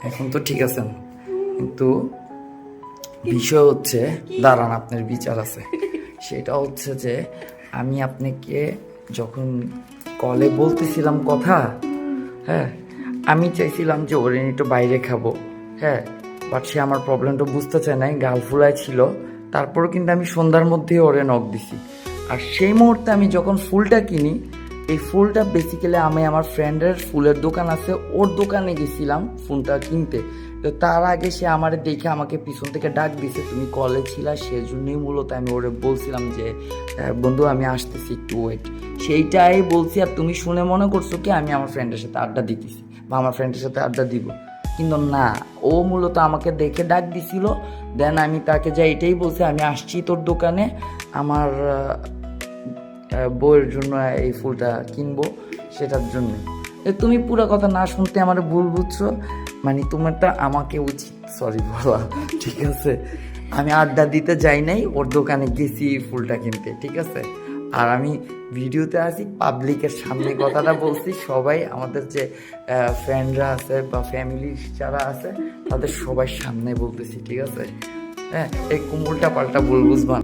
এখন তো ঠিক আছেন, কিন্তু বিষয় হচ্ছে, দাঁড়ান আপনার বিচার আছে। সেটা হচ্ছে যে আমি আপনাকে যখন কলে বলতেছিলাম কথা, হ্যাঁ, আমি চাইছিলাম যে ওরে নিয়ে একটু বাইরে খাবো, হ্যাঁ, বাট সে আমার প্রবলেমটা বুঝতে চায় নাই, গাল ফুলায় ছিল। তারপরও কিন্তু আমি সন্ধ্যার মধ্যেই ওরে নক দিছি। আর সেই মুহূর্তে আমি যখন ফুলটা কিনি, এই ফুলটা বেসিক্যালি আমি আমার ফ্রেন্ডের ফুলের দোকান আছে, ওর দোকানে গেছিলাম ফুলটা কিনতে। তো তার আগে সে আমারে দেখে আমাকে পিছন থেকে ডাক দিছে, তুমি কলে ছিলা, সেজন্যই মূলত আমি ওরে বলছিলাম যে বন্ধু আমি আসতেছি, একটু ওয়েট। সেইটাই বলছি, আর তুমি শুনে মনে করছো কি আমি আমার ফ্রেন্ডের সাথে আড্ডা দিতেছি বা আমার ফ্রেন্ডের সাথে আড্ডা দিব, কিন্তু না, ও মূলত আমাকে দেখে ডাক দিছিল। দেন আমি তাকে যা এটাই বলছি, আমি আসছি তোর দোকানে আমার বউয়ের জন্য এই ফুলটা কিনবো, সেটার জন্য। তুমি পুরো কথা না শুনতে আমার ভুল বুঝছো, মানে তোমারটা আমাকে উচিত সরি বলা, ঠিক আছে? আমি আড্ডা দিতে যাই নাই, ওর দোকানে গেছি ফুলটা কিনতে, ঠিক আছে? আর আমি ভিডিওতে আছি, পাবলিকের সামনে কথাটা বলছি, সবাই আমাদের যে ফ্রেন্ডরা আছে বা ফ্যামিলি যারা আছে তাদের সবার সামনে বলতেছি, ঠিক আছে? হ্যাঁ, এই কুমুলটা পাল্টা ভুল বুঝবা না।